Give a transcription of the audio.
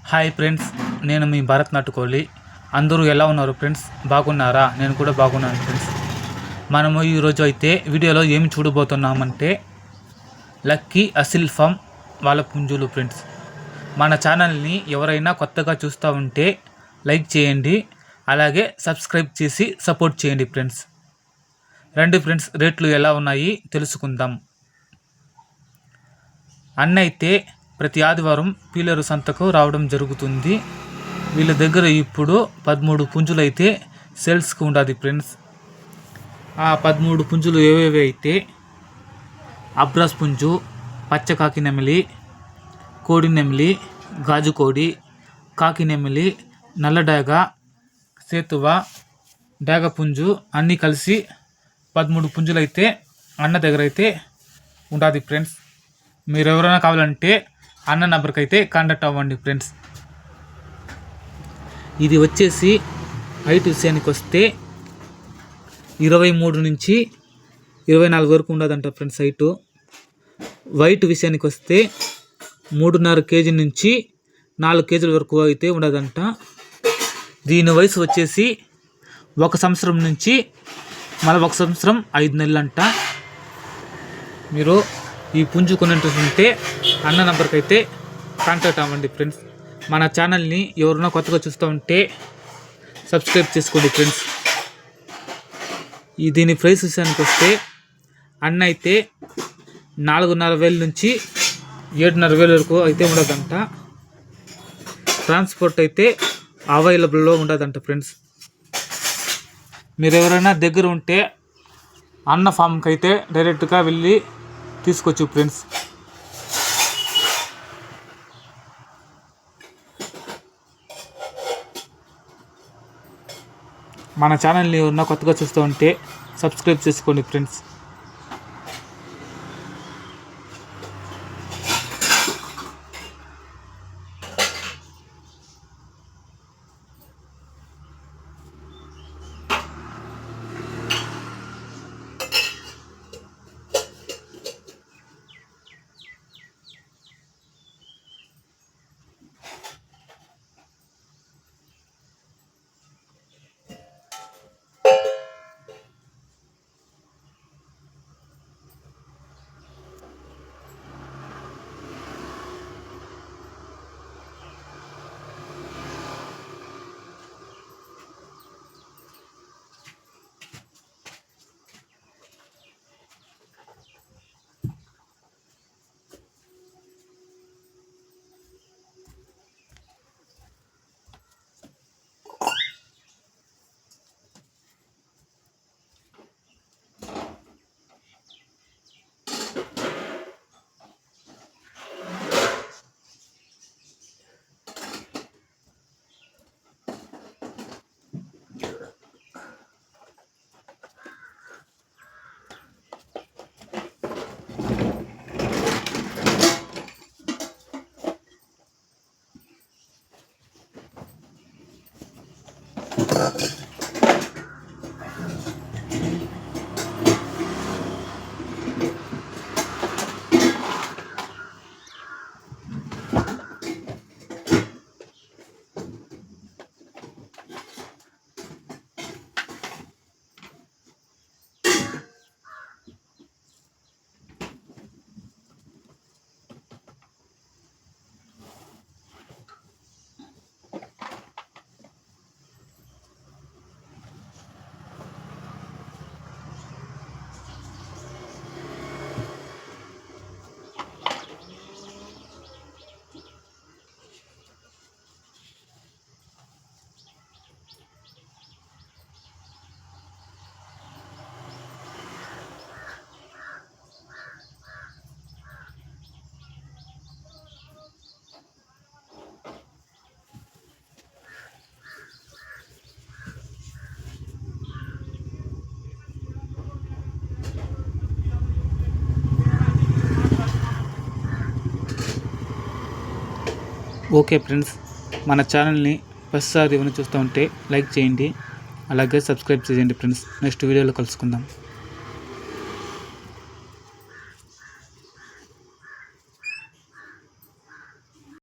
Hi friends, నేను మీ భారత్ నాటుకోలి. అందరూ ఎలా ఉన్నారు ఫ్రెండ్స్? బాగున్నారా? నేను కూడా బాగున్నాను ఫ్రెండ్స్. మనము ఈరోజు అయితే వీడియోలో ఏమి చూడబోతున్నామంటే లక్కీ అసిల్ ఫామ్ వాళ్ళ పుంజులు ఫ్రెండ్స్. మన ఛానల్ని ఎవరైనా కొత్తగా చూస్తూ ఉంటే లైక్ చేయండి, అలాగే సబ్స్క్రైబ్ చేసి సపోర్ట్ చేయండి ఫ్రెండ్స్. రండి ఫ్రెండ్స్, రేట్లు ఎలా ఉన్నాయి తెలుసుకుందాం. అన్న అయితే ప్రతి ఆదివారం పీలేరు సంతకు రావడం జరుగుతుంది. వీళ్ళ దగ్గర ఇప్పుడు 13 పుంజులు అయితే సేల్స్కి ఉండాలి ఫ్రెండ్స్. ఆ 13 పుంజులు ఏవేవి అయితే అబ్రాస్ పుంజు, పచ్చకాకి నెమిలి, కోడి నెమిలి, గాజు కోడి, కాకి నెమిలి, నల్ల డాగ, సేతువ, డాగ పుంజు అన్నీ కలిసి 13 పుంజులు అయితే అన్న దగ్గర అయితే ఉండాలి ఫ్రెండ్స్. మీరు ఎవరైనా కావాలంటే అన్న నెంబర్కి అయితే కాంటాక్ట్ అవ్వండి ఫ్రెండ్స్. ఇది వచ్చేసి హైట్ విషయానికి వస్తే 23 నుంచి 24 వరకు ఉండదంట ఫ్రెండ్స్ హైటు. వైట్ విషయానికి వస్తే 3.5 కేజీ నుంచి 4 కేజీల వరకు అయితే ఉండదంట. దీని వయసు వచ్చేసి 1 సంవత్సరం నుంచి మళ్ళీ 1 సంవత్సరం 5 నెలలు అంట. మీరు ఈ పుంజు కొనుంటుంటే అన్న నెంబర్కి అయితే కాంటాక్ట్ అవ్వండి ఫ్రెండ్స్. మన ఛానల్ని ఎవరైనా కొత్తగా చూస్తూ ఉంటే సబ్స్క్రైబ్ చేసుకోండి ఫ్రెండ్స్. దీని ప్రైస్ విషయానికి వస్తే అన్న అయితే 4,500 నుంచి 7,500 వరకు అయితే ఉండదంట. ట్రాన్స్పోర్ట్ అయితే అవైలబుల్లో ఉండదంట ఫ్రెండ్స్. మీరు ఎవరైనా దగ్గర ఉంటే అన్న ఫామ్కి అయితే డైరెక్ట్గా వెళ్ళి తీసుకోవచ్చు ఫ్రెండ్స్. మన ఛానల్ని ఉన్న కొత్తగా చూస్తూ ఉంటే సబ్స్క్రైబ్ చేసుకోండి ఫ్రెండ్స్. ఓకే ఫ్రెండ్స్, మన ఛానల్ని ఫస్ట్ సారి ఏమైనా చూస్తూ ఉంటే లైక్ చేయండి, అలాగే సబ్స్క్రైబ్ చేయండి ఫ్రెండ్స్. నెక్స్ట్ వీడియోలో కలుసుకుందాం.